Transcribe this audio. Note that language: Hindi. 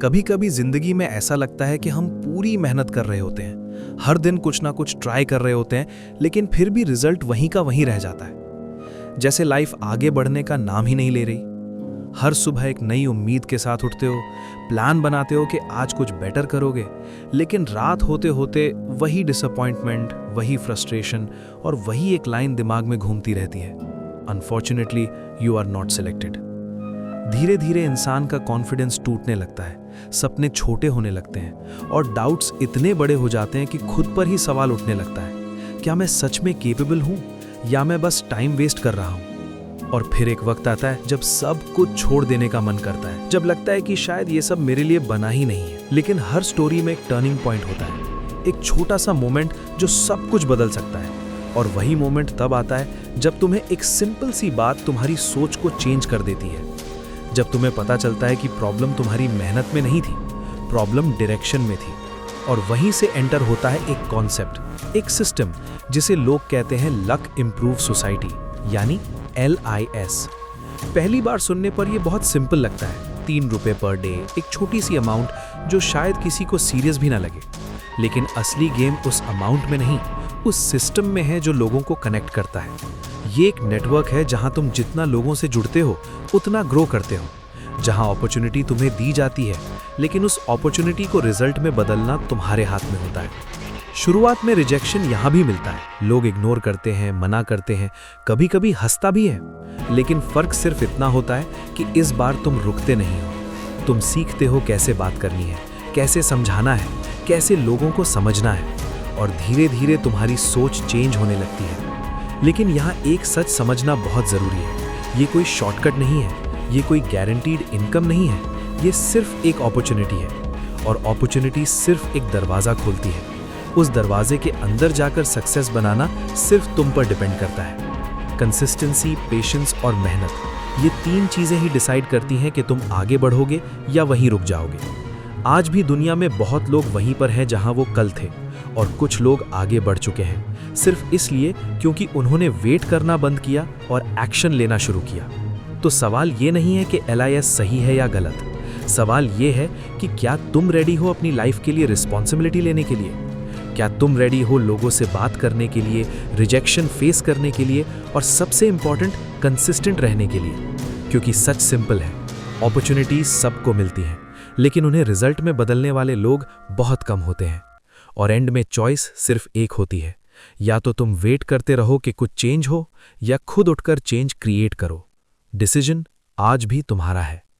कभी कभी जिंदगी में ऐसा लगता है कि हम पूरी मेहनत कर रहे होते हैं, हर दिन कुछ ना कुछ ट्राई कर रहे होते हैं, लेकिन फिर भी रिजल्ट वहीं का वहीं रह जाता है। जैसे लाइफ आगे बढ़ने का नाम ही नहीं ले रही। हर सुबह एक नई उम्मीद के साथ उठते हो, प्लान बनाते हो कि आज कुछ बेटर करोगे, लेकिन रात होते होते वही डिसअपॉइंटमेंट, वही फ्रस्ट्रेशन और वही एक लाइन दिमाग में घूमती रहती है, unfortunately you are not selected. धीरे धीरे इंसान का कॉन्फिडेंस टूटने लगता है, सपने छोटे होने लगते हैं और डाउट्स इतने बड़े हो जाते हैं कि खुद पर ही सवाल उठने लगता है, क्या मैं सच में केपेबल हूँ या मैं बस टाइम वेस्ट कर रहा हूँ। और फिर एक वक्त आता है जब सब कुछ छोड़ देने का मन करता है, जब लगता है कि शायद ये सब मेरे लिए बना ही नहीं है। लेकिन हर स्टोरी में एक टर्निंग पॉइंट होता है, एक छोटा सा मोमेंट जो सब कुछ बदल सकता है। और वही मोमेंट तब आता है जब तुम्हें एक सिंपल सी बात तुम्हारी सोच को चेंज कर देती है, जब तुम्हें पता चलता है कि प्रॉब्लम तुम्हारी मेहनत में नहीं थी, प्रॉब्लम डायरेक्शन में थी। और वहीं से एंटर होता है एक कॉन्सेप्ट, एक सिस्टम जिसे लोग कहते हैं लक इम्प्रूव सोसाइटी, यानी LIS। पहली बार सुनने पर यह बहुत सिंपल लगता है, 3 रुपए पर डे, एक छोटी सी अमाउंट जो शायद किसी को सीरियस भी ना लगे। लेकिन असली गेम उस अमाउंट में नहीं, उस सिस्टम में है जो लोगों को कनेक्ट करता है। ये एक नेटवर्क है जहां तुम जितना लोगों से जुड़ते हो उतना ग्रो करते हो, जहां अपॉर्चुनिटी तुम्हें दी जाती है, लेकिन उस अपॉर्चुनिटी को रिजल्ट में बदलना तुम्हारे हाथ में होता है। शुरुआत में रिजेक्शन यहां भी मिलता है, लोग इग्नोर करते हैं, मना करते हैं, कभी कभी हंसता भी है। लेकिन फर्क सिर्फ इतना होता है कि इस बार तुम रुकते नहीं हो, तुम सीखते हो कैसे बात करनी है, कैसे समझाना है, कैसे लोगों को समझना है, और धीरे धीरे तुम्हारी सोच चेंज होने लगती है। लेकिन यहाँ एक सच समझना बहुत ज़रूरी है, ये कोई शॉर्टकट नहीं है, ये कोई गारंटीड इनकम नहीं है, ये सिर्फ एक अपॉर्चुनिटी है। और अपॉर्चुनिटी सिर्फ एक दरवाज़ा खोलती है, उस दरवाजे के अंदर जाकर सक्सेस बनाना सिर्फ तुम पर डिपेंड करता है। कंसिस्टेंसी, पेशेंस और मेहनत, ये 3 चीज़ें ही डिसाइड करती हैं कि तुम आगे बढ़ोगे या वहीं रुक जाओगे। आज भी दुनिया में बहुत लोग वहीं पर हैं जहां वो कल थे, और कुछ लोग आगे बढ़ चुके हैं सिर्फ इसलिए क्योंकि उन्होंने वेट करना बंद किया और एक्शन लेना शुरू किया। तो सवाल ये नहीं है कि LIS सही है या गलत, सवाल ये है कि क्या तुम रेडी हो अपनी लाइफ के लिए रिस्पॉन्सिबिलिटी लेने के लिए? क्या तुम रेडी हो लोगों से बात करने के लिए, रिजेक्शन फेस करने के लिए, और सबसे इंपॉर्टेंट कंसिस्टेंट रहने के लिए? क्योंकि सच सिंपल है, अपॉर्चुनिटीज सबको मिलती हैं, लेकिन उन्हें रिजल्ट में बदलने वाले लोग बहुत कम होते हैं। और एंड में चॉइस सिर्फ एक होती है, या तो तुम वेट करते रहो कि कुछ चेंज हो, या खुद उठकर चेंज क्रिएट करो। डिसीजन आज भी तुम्हारा है।